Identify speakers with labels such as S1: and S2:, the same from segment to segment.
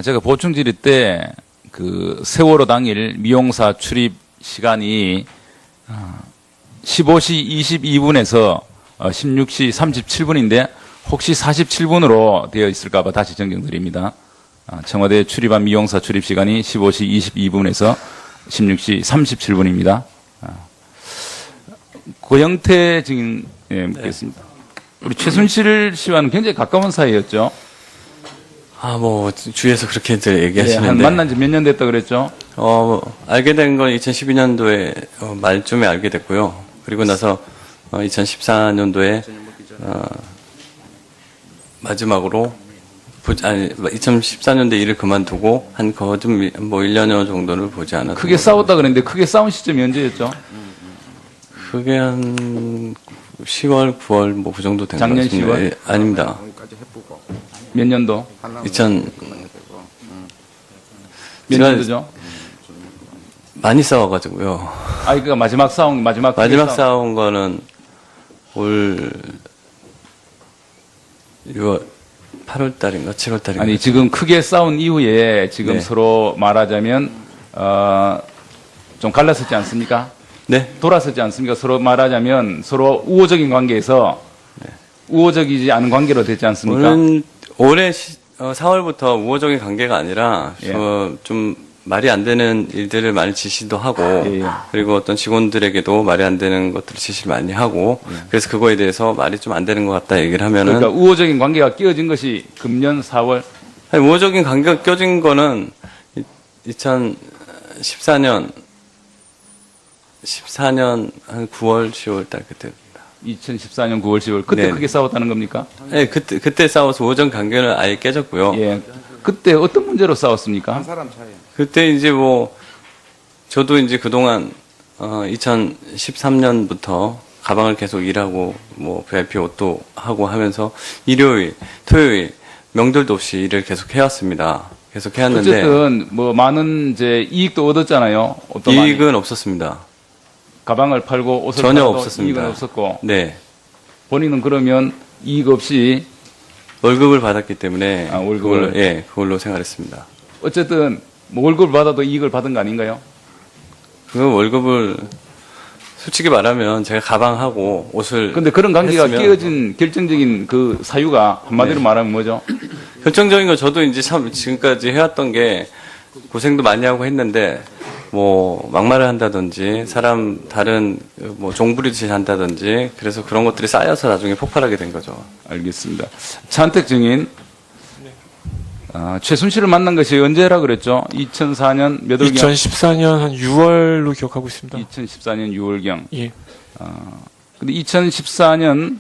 S1: 제가 보충 질의 때 그 세월호 당일 미용사 출입 시간이 15시 22분에서 16시 37분인데 혹시 47분으로 되어 있을까봐 다시 정정드립니다. 청와대에 출입한 미용사 출입 시간이 15시 22분에서 16시 37분입니다. 고영태 증인 묻겠습니다. 우리 최순실 씨와는 굉장히 가까운 사이였죠.
S2: 뭐 주위에서 그렇게 얘기하시는데
S1: 한 만난 지 몇 년 됐다 그랬죠?
S2: 알게 된 건 2012년도에 말쯤에 알게 됐고요. 그리고 나서 2014년도에 마지막으로 2014년도에 일을 그만두고 한 거듭 뭐 1년여 정도를 보지 않았어요.
S1: 크게 싸웠다 그랬는데 크게 싸운 시점이 언제였죠?
S2: 그게 한 10월, 9월 뭐 그 정도 된 것
S1: 작년
S2: 같습니다.
S1: 10월?
S2: 예, 아닙니다.
S1: 몇 년도?
S2: 2000
S1: 몇 년도죠?
S2: 많이 싸워가지고요.
S1: 그러니까 마지막 싸운
S2: 싸운 거는 올 6월 8월 달인가 7월 달인가.
S1: 아니 지금 크게 싸운 이후에 지금
S2: 네.
S1: 서로 말하자면 좀 갈라섰지 않습니까?
S2: 네.
S1: 돌아섰지 않습니까? 서로 말하자면 서로 우호적인 관계에서 우호적이지 않은 관계로 됐지 않습니까?
S2: 올해 4월부터 우호적인 관계가 아니라
S1: 예.
S2: 좀 말이 안 되는 일들을 많이 지시도 하고
S1: 예.
S2: 그리고 어떤 직원들에게도 말이 안 되는 것들을 지시를 많이 하고 그래서 그거에 대해서 말이 좀 안 되는 것 같다 얘기를 하면은
S1: 그러니까 우호적인 관계가 끼어진 것이 금년 4월.
S2: 아니, 우호적인 관계가 껴진 거는 2014년 한 9월 10월 달 그때.
S1: 2014년 9월 10월 그때
S2: 네.
S1: 크게 싸웠다는 겁니까?
S2: 네, 그때 싸워서 우호적 관계는 아예 깨졌고요.
S1: 예. 그때 어떤 문제로 싸웠습니까?
S2: 그때 이제 뭐 저도 이제 그동안 2013년부터 가방을 계속 일하고 뭐 VIP 옷도 하고 하면서 일요일, 토요일 명절도 없이 일을 계속 해왔습니다. 계속 해왔는데
S1: 어쨌든 뭐 많은 이제 이익도 얻었잖아요. 어떤
S2: 이익은 없었습니다.
S1: 가방을 팔고 옷을
S2: 전혀
S1: 팔아도
S2: 없었습니다.
S1: 이익은 없었고
S2: 네,
S1: 본인은 그러면 이익 없이
S2: 월급을 받았기 때문에
S1: 월급을.
S2: 그걸로 생활했습니다.
S1: 어쨌든 뭐 월급을 받아도 이익을 받은 거 아닌가요?
S2: 그 월급을 솔직히 말하면 제가 가방하고 옷을
S1: 근데 그런 관계가
S2: 했으면
S1: 깨어진 결정적인 그 사유가 한마디로
S2: 네.
S1: 말하면 뭐죠?
S2: 결정적인 건 저도 이제 참 지금까지 해왔던 게 고생도 많이 하고 했는데 뭐 막말을 한다든지 다른 뭐 종부리듯이 한다든지 그래서 그런 것들이 쌓여서 나중에 폭발하게 된 거죠.
S1: 알겠습니다. 차은택 증인, 최순실을 만난 것이 언제라 그랬죠? 2004년 몇 월경?
S3: 2014년 한 6월로 기억하고 있습니다.
S1: 2014년 6월경.
S3: 예.
S1: 근데 2014년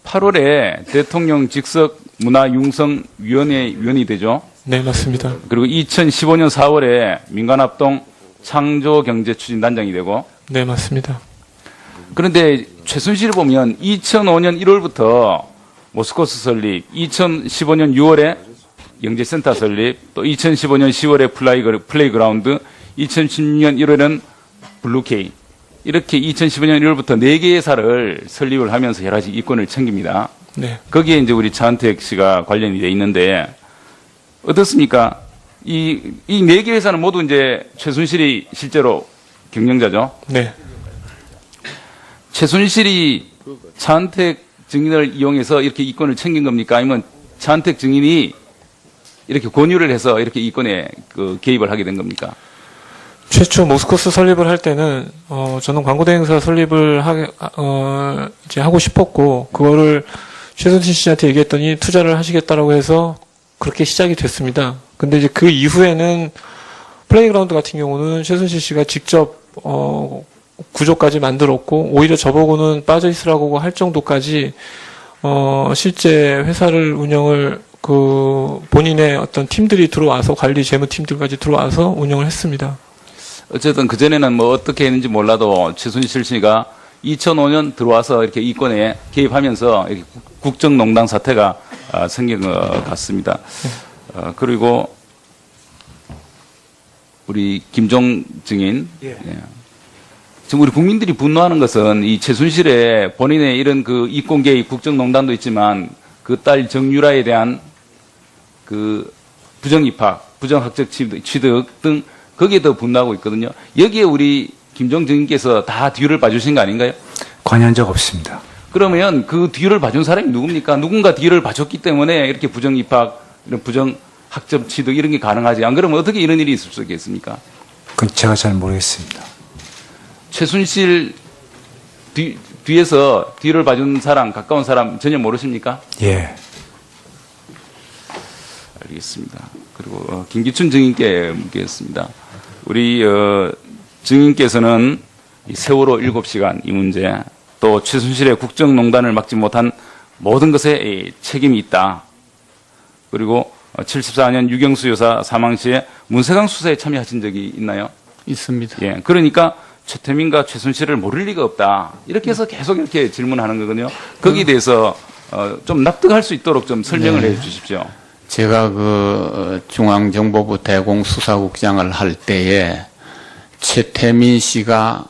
S1: 8월에 대통령 직속 문화융성위원회 위원이 되죠.
S3: 네, 맞습니다.
S1: 그리고 2015년 4월에 민간합동 창조경제추진단장이 되고.
S3: 네, 맞습니다.
S1: 그런데 최순실을 보면 2005년 1월부터 모스코스 설립, 2015년 6월에 영재센터 설립, 또 2015년 10월에 플레이그라운드, 2016년 1월에는 블루케이. 이렇게 2015년 1월부터 4개의 회사를 설립을 하면서 여러 가지 이권을 챙깁니다.
S3: 네.
S1: 거기에 이제 우리 차은택 씨가 관련이 돼 있는데 어떻습니까? 이 4개 회사는 모두 이제 최순실이 실제로 경영자죠.
S3: 네.
S1: 최순실이 차은택 증인을 이용해서 이렇게 이권을 챙긴 겁니까? 아니면 차은택 증인이 이렇게 권유를 해서 이렇게 이권에 개입을 하게 된 겁니까?
S3: 최초 모스코스 설립을 할 때는 저는 광고대행사 설립을 이제 하고 싶었고 그거를 최순실 씨한테 얘기했더니 투자를 하시겠다라고 해서 그렇게 시작이 됐습니다. 근데 이제 그 이후에는 플레이그라운드 같은 경우는 최순실 씨가 직접 구조까지 만들었고 오히려 저보고는 빠져 있으라고 할 정도까지 실제 회사를 운영을 본인의 어떤 팀들이 들어와서 관리 재무팀들까지 들어와서 운영을 했습니다.
S1: 어쨌든 그전에는 뭐 어떻게 했는지 몰라도 최순실 씨가 2005년 들어와서 이렇게 이권에 개입하면서 이렇게 국정농단 사태가 생긴 것 같습니다. 그리고 우리 김종 증인.
S3: 예.
S1: 예. 지금 우리 국민들이 분노하는 것은 이 최순실의 본인의 이런 그 이권 개입 국정농단도 있지만 그 딸 정유라에 대한 그 부정 입학, 부정 학적 취득 등 거기에 더 분노하고 있거든요. 여기에 우리 김종 증인께서 다 뒤를 봐주신 거 아닌가요?
S4: 관여한 적 없습니다.
S1: 그러면 그 뒤를 봐준 사람이 누굽니까? 누군가 뒤를 봐줬기 때문에 이렇게 부정 입학, 이런 부정 학점 취득 이런 게 가능하지. 안 그러면 어떻게 이런 일이 있을 수 있겠습니까?
S4: 그건 제가 잘 모르겠습니다.
S1: 최순실 뒤에서 뒤를 봐준 사람, 가까운 사람 전혀 모르십니까?
S4: 예.
S1: 알겠습니다. 그리고 김기춘 증인께 묻겠습니다. 우리 증인께서는 이 세월호 7시간 이 문제, 또 최순실의 국정농단을 막지 못한 모든 것에 이 책임이 있다. 그리고 74년 유경수 여사 사망 시에 문세강 수사에 참여하신 적이 있나요?
S2: 있습니다.
S1: 예. 그러니까 최태민과 최순실을 모를 리가 없다. 이렇게 해서 계속 이렇게 질문하는 거거든요. 거기에 대해서 좀 납득할 수 있도록 좀 설명을 해 주십시오.
S5: 제가 그 중앙정보부 대공수사국장을 할 때에 최태민 씨가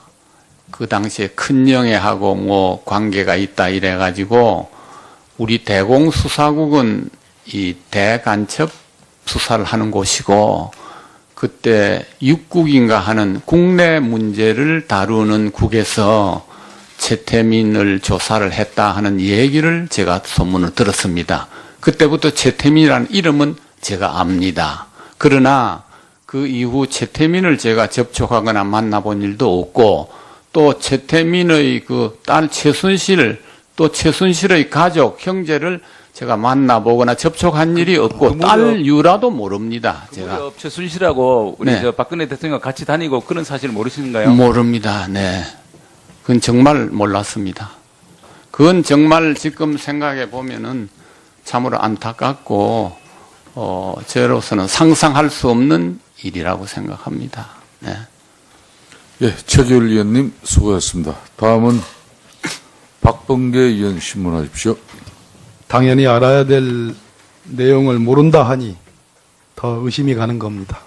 S5: 그 당시에 큰영애하고 뭐 관계가 있다 이래가지고 우리 대공수사국은 이 대간첩 수사를 하는 곳이고 그때 육국인가 하는 국내 문제를 다루는 국에서 최태민을 조사를 했다 하는 얘기를 제가 소문을 들었습니다. 그때부터 최태민이라는 이름은 제가 압니다. 그러나 그 이후 최태민을 제가 접촉하거나 만나본 일도 없고 또 최태민의 그 딸 최순실 또 최순실의 가족 형제를 제가 만나보거나 접촉한 일이 없고 딸 유라도 모릅니다. 제가
S1: 최순실하고 우리
S5: 네.
S1: 저 박근혜 대통령 같이 다니고 그런 사실 모르시는가요?
S5: 모릅니다. 네, 그건 정말 몰랐습니다. 그건 정말 지금 생각해 보면은 참으로 안타깝고 저로서는 상상할 수 없는 일이라고 생각합니다. 네.
S6: 예, 최기열 의원님 수고하셨습니다. 다음은 박범계 의원 신문하십시오.
S7: 당연히 알아야 될 내용을 모른다 하니 더 의심이 가는 겁니다.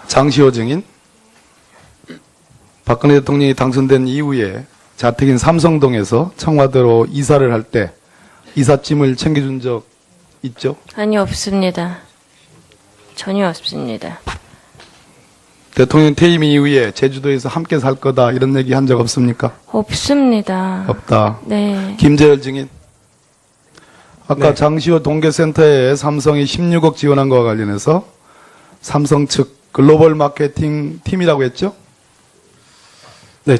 S7: 장시호 증인, 박근혜 대통령이 당선된 이후에 자택인 삼성동에서 청와대로 이사를 할 때 이삿짐을 챙겨준 적 있죠?
S8: 아니, 없습니다. 전혀 없습니다.
S7: 대통령 퇴임 이후에 제주도에서 함께 살 거다 이런 얘기 한 적 없습니까?
S8: 없습니다.
S7: 없다.
S8: 네.
S7: 김재열 증인, 아까
S3: 네.
S7: 장시호 동계센터에 삼성이 16억 지원한 것과 관련해서 삼성 측 글로벌 마케팅 팀이라고 했죠?
S9: 네,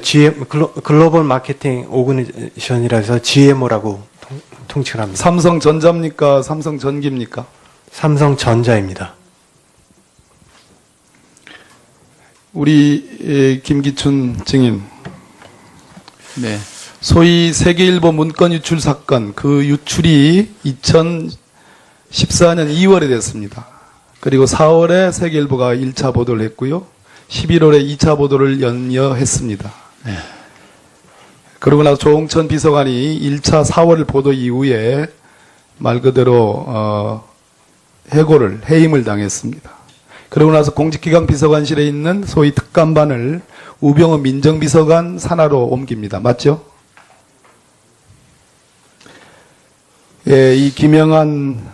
S9: 글로벌 마케팅 오그니션이라 해서 GMO라고 통칭을 합니다.
S7: 삼성전자입니까? 삼성전기입니까?
S9: 삼성전자입니다.
S7: 우리 김기춘 증인,
S5: 네.
S7: 소위 세계일보 문건 유출 사건, 그 유출이 2014년 2월에 됐습니다. 그리고 4월에 세계일보가 1차 보도를 했고요. 11월에 2차 보도를 연여했습니다.
S5: 네.
S7: 그러고 나서 조홍천 비서관이 1차 4월 보도 이후에 말 그대로 해임을 당했습니다. 그러고 나서 공직기강 비서관실에 있는 소위 특감반을 우병우 민정비서관 산하로 옮깁니다. 맞죠? 예, 이 김영한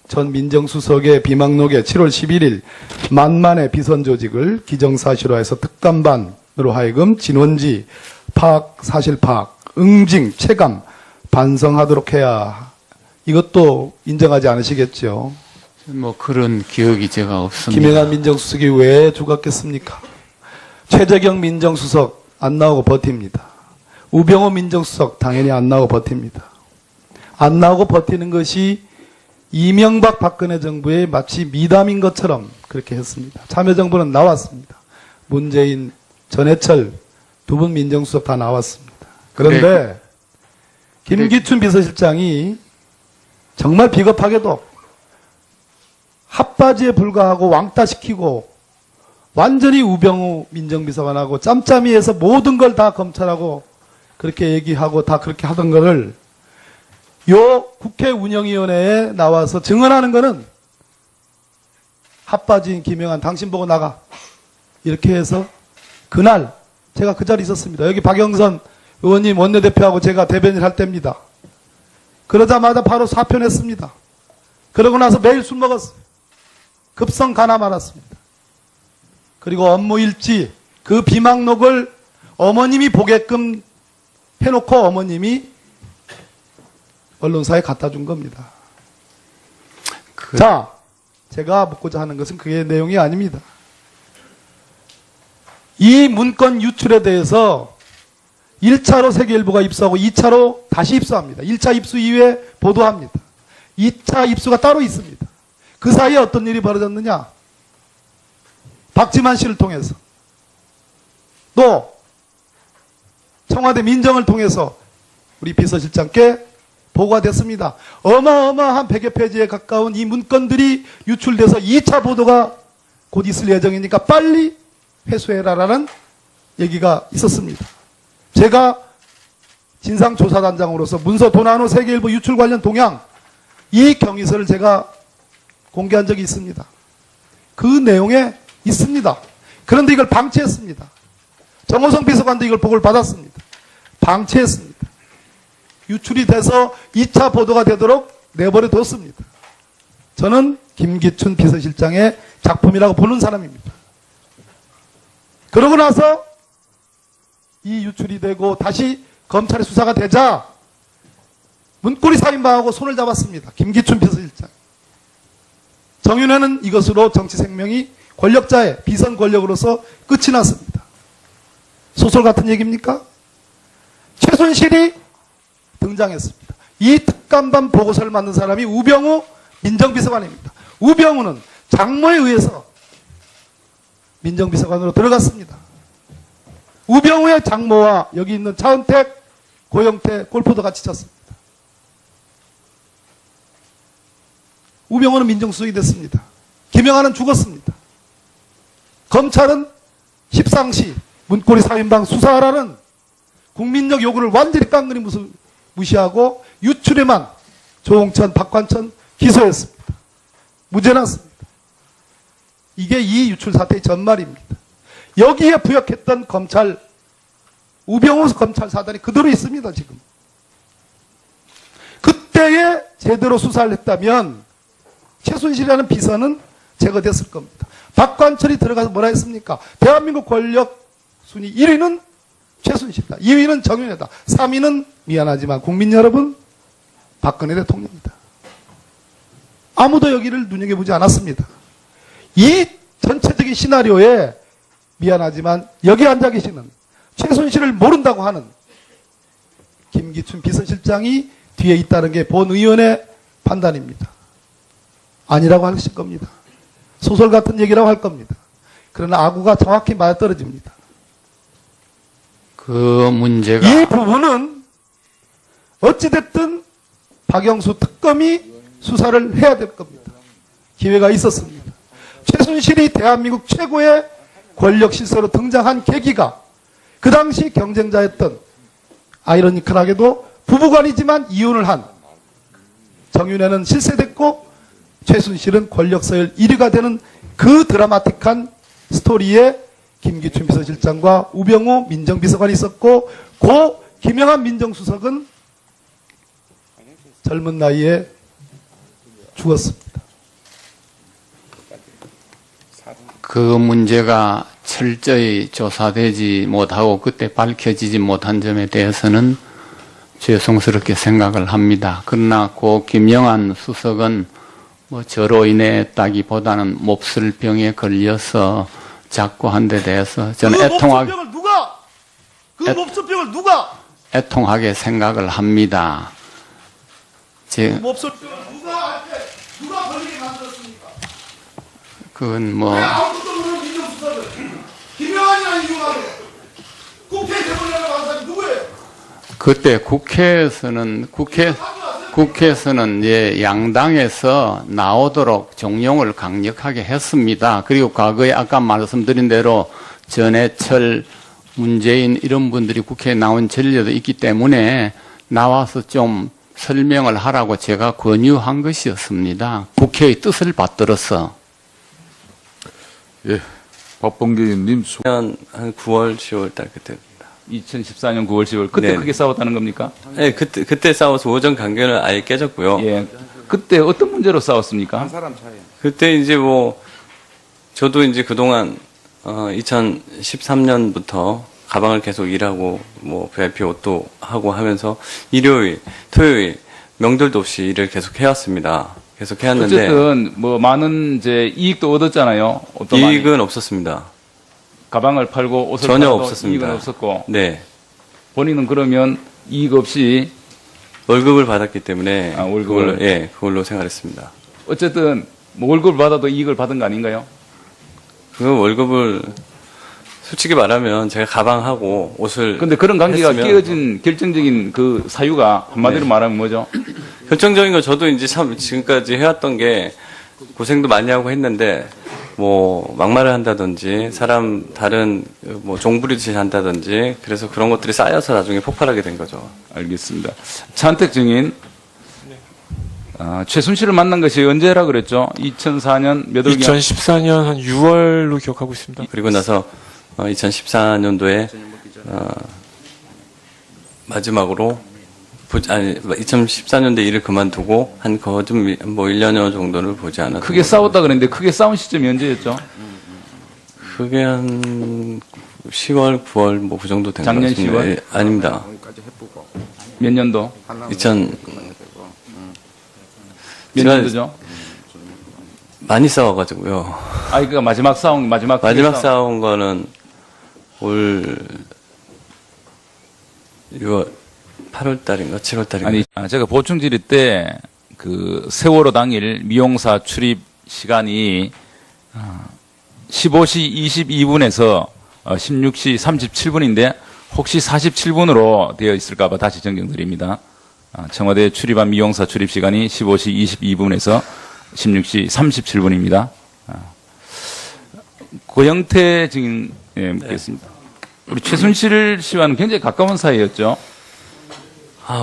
S7: 전 민정수석의 비망록에 7월 11일 만만의 비선 조직을 기정사실화해서 특감반으로 하여금 진원지 파악, 사실 파악, 응징, 체감, 반성하도록 해야, 이것도 인정하지 않으시겠죠?
S5: 뭐 그런 기억이 제가 없습니다.
S7: 김영한 민정수석이 왜 죽었겠습니까? 최재경 민정수석 안 나오고 버팁니다. 우병우 민정수석 당연히 안 나오고 버팁니다. 안 나오고 버티는 것이 이명박 박근혜 정부의 마치 미담인 것처럼 그렇게 했습니다. 참여정부는 나왔습니다. 문재인, 전해철 두 분 민정수석 다 나왔습니다. 그런데 김기춘 비서실장이 정말 비겁하게도 핫바지에 불과하고 왕따시키고 완전히 우병우 민정비서관하고 짬짬이 해서 모든 걸 다 검찰하고 그렇게 얘기하고 다 그렇게 하던 거를 요 국회 운영위원회에 나와서 증언하는 거는 핫바지인 김영한 당신 보고 나가 이렇게 해서 그날 제가 그 자리에 있었습니다. 여기 박영선 의원님 원내대표하고 제가 대변인 할 때입니다. 그러자마자 바로 사표 냈습니다. 그러고 나서 매일 술 먹었어요. 급성 가나 말았습니다. 그리고 업무 일지, 그 비망록을 어머님이 보게끔 해놓고 어머님이 언론사에 갖다 준 겁니다. 자, 제가 묻고자 하는 것은 그게 내용이 아닙니다. 이 문건 유출에 대해서 1차로 세계일보가 입수하고 2차로 다시 입수합니다. 1차 입수 이후에 보도합니다. 2차 입수가 따로 있습니다. 그 사이에 어떤 일이 벌어졌느냐? 박지만 씨를 통해서 또 청와대 민정을 통해서 우리 비서실장께 보고가 됐습니다. 어마어마한 100여 페이지에 가까운 이 문건들이 유출돼서 2차 보도가 곧 있을 예정이니까 빨리 회수해라라는 얘기가 있었습니다. 제가 진상조사단장으로서 문서 도난후 세계일보 유출 관련 동향 이 경위서를 제가 공개한 적이 있습니다. 그 내용에 있습니다. 그런데 이걸 방치했습니다. 정호성 비서관도 이걸 보고를 받았습니다. 방치했습니다. 유출이 돼서 2차 보도가 되도록 내버려 뒀습니다. 저는 김기춘 비서실장의 작품이라고 보는 사람입니다. 그러고 나서 이 유출이 되고 다시 검찰의 수사가 되자 문고리 살인마하고 손을 잡았습니다. 김기춘 비서실장. 정윤회는 이것으로 정치 생명이 권력자의 비선 권력으로서 끝이 났습니다. 소설 같은 얘기입니까? 최순실이 등장했습니다. 이 특감반 보고서를 만든 사람이 우병우 민정비서관입니다. 우병우는 장모에 의해서 민정비서관으로 들어갔습니다. 우병우의 장모와 여기 있는 차은택, 고영태 골프도 같이 쳤습니다. 우병우는 민정수석이 됐습니다. 김영하는 죽었습니다. 검찰은 십상시 문고리 3인방 수사하라는 국민적 요구를 완전히 깡그리 무시하고 유출에만 조홍천, 박관천 기소했습니다. 무죄 났습니다. 이게 이 유출 사태의 전말입니다. 여기에 부역했던 검찰, 우병우 검찰 사단이 그대로 있습니다, 지금. 그때에 제대로 수사를 했다면 최순실이라는 비서는 제거됐을 겁니다. 박관철이 들어가서 뭐라 했습니까? 대한민국 권력 순위 1위는 최순실이다. 2위는 정윤회다. 3위는 미안하지만 국민 여러분, 박근혜 대통령이다. 아무도 여기를 눈여겨보지 않았습니다. 이 전체적인 시나리오에 미안하지만 여기 앉아 계시는 최순실을 모른다고 하는 김기춘 비서실장이 뒤에 있다는 게 본 의원의 판단입니다. 아니라고 하실 겁니다. 소설 같은 얘기라고 할 겁니다. 그러나 아구가 정확히 맞아떨어집니다.
S5: 그 문제가
S7: 이 부분은 어찌됐든 박영수 특검이 수사를 해야 될 겁니다. 기회가 있었습니다. 최순실이 대한민국 최고의 권력 실세로 등장한 계기가 그 당시 경쟁자였던 아이러니컬하게도 부부간이지만 이혼을 한 정윤회는 실세됐고 최순실은 권력 서열 1위가 되는 그 드라마틱한 스토리에 김기춘 비서실장과 우병우 민정비서관이 있었고 고 김영한 민정수석은 젊은 나이에 죽었습니다.
S5: 그 문제가 철저히 조사되지 못하고 그때 밝혀지지 못한 점에 대해서는 죄송스럽게 생각을 합니다. 그러나 고 김영한 수석은 뭐 저로 인했다기보다는 몹쓸 병에 걸려서 자꾸 한 데 대해서 저는
S7: 몹쓸병을 누가
S5: 애통하게 생각을 합니다.
S7: 몹쓸병을 누가 걸리게 만들었습니까?
S5: 그건 뭐
S7: 아무것도 모르는 민정수석을 김영한이라는 이유가 국회에 대보려고 하는 사람이 누구예요?
S5: 그때 국회에서는 예, 양당에서 나오도록 종용을 강력하게 했습니다. 그리고 과거에 아까 말씀드린 대로 전해철, 문재인 이런 분들이 국회에 나온 전례도 있기 때문에 나와서 좀 설명을 하라고 제가 권유한 것이었습니다. 국회의 뜻을 받들어서.
S6: 예, 박범계 의원님
S2: 한 9월, 10월 달 그때입니다.
S1: 2014년 9월, 10월 그때
S2: 네.
S1: 크게 싸웠다는 겁니까?
S2: 네, 그때 싸워서 오전 강변을 아예 깨졌고요.
S1: 예. 그때 어떤 문제로 싸웠습니까?
S2: 그때 이제 뭐 저도 이제 그동안 2013년부터 가방을 계속 일하고 뭐 VIP 옷도 하고 하면서 일요일, 토요일, 명절도 없이 일을 계속 해왔습니다. 계속 해왔는데
S1: 어쨌든 뭐 많은 이제 이익도 얻었잖아요. 옷도 많이.
S2: 이익은 없었습니다.
S1: 가방을 팔고 옷을
S2: 전혀
S1: 팔아도
S2: 없었습니다.
S1: 이익은 없었고
S2: 네.
S1: 본인은 그러면 이익 없이
S2: 월급을 받았기 때문에
S1: 아, 월급을.
S2: 그걸로, 예, 그걸로 생활했습니다.
S1: 어쨌든 뭐 월급을 받아도 이익을 받은 거 아닌가요?
S2: 그 월급을 솔직히 말하면 제가 가방하고 옷을
S1: 근데 그런 관계가
S2: 했으면
S1: 깨어진 결정적인 그 사유가 한마디로
S2: 네.
S1: 말하면 뭐죠?
S2: 결정적인 거 저도 이제 참 지금까지 해왔던 게 고생도 많이 하고 했는데 뭐 막말을 한다든지 사람 다른 뭐 종부리듯이 한다든지 그래서 그런 것들이 쌓여서 나중에 폭발하게 된 거죠.
S1: 알겠습니다. 차은택 증인, 최순실을 만난 것이 언제라 그랬죠? 2004년 몇 월경?
S3: 2014년 한 6월로 기억하고 있습니다.
S2: 그리고 나서 2014년도에 마지막으로 2014년도에 일을 그만두고 한 거좀 뭐 1년여 정도를 보지 않았던
S1: 크게 싸웠다 그랬는데 크게 싸운 시점이 언제였죠?
S2: 그게 한 10월, 9월 뭐 그 정도 된 것
S1: 작년
S2: 같습니다.
S1: 10월?
S2: 예, 아닙니다.
S1: 몇 년도?
S2: 2000
S1: 몇
S2: 제가
S1: 년도죠?
S2: 많이 싸워가지고요.
S1: 그러니까 마지막 싸움, 마지막
S2: 싸운 거는 올 6월, 8월 달인가 7월 달인가.
S1: 아니, 제가 보충 질의 때 그 세월호 당일 미용사 출입 시간이 15시 22분에서 16시 37분인데 혹시 47분으로 되어 있을까봐 다시 정정드립니다. 청와대에 출입한 미용사 출입 시간이 15시 22분에서 16시 37분입니다. 고영태 증인 묻겠습니다. 우리 최순실 씨와는 굉장히 가까운 사이였죠.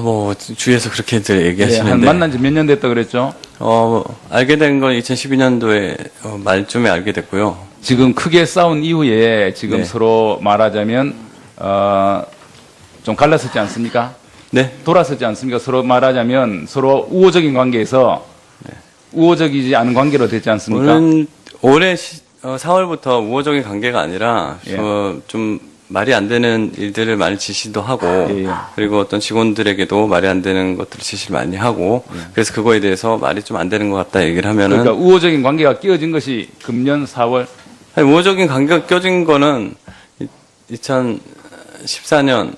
S2: 뭐 주위에서 그렇게들
S1: 네,
S2: 얘기하시는데
S1: 한 만난 지 몇 년 됐다 그랬죠?
S2: 알게 된 건 2012년도에 말쯤에 알게 됐고요.
S1: 지금 크게 싸운 이후에 지금
S2: 네.
S1: 서로 말하자면 좀 갈라섰지 않습니까?
S2: 네.
S1: 돌아섰지 않습니까? 서로 말하자면 서로 우호적인 관계에서 우호적이지 않은 관계로 됐지 않습니까?
S2: 올해 4월부터 우호적인 관계가 아니라
S1: 예.
S2: 좀 말이 안 되는 일들을 많이 지시도 하고
S1: 예, 예.
S2: 그리고 어떤 직원들에게도 말이 안 되는 것들을 지시를 많이 하고 그래서 그거에 대해서 말이 좀 안 되는 것 같다 얘기를 하면은
S1: 그러니까 우호적인 관계가 끼어진 것이 금년 4월
S2: 아니, 우호적인 관계가 껴진 거는 2014년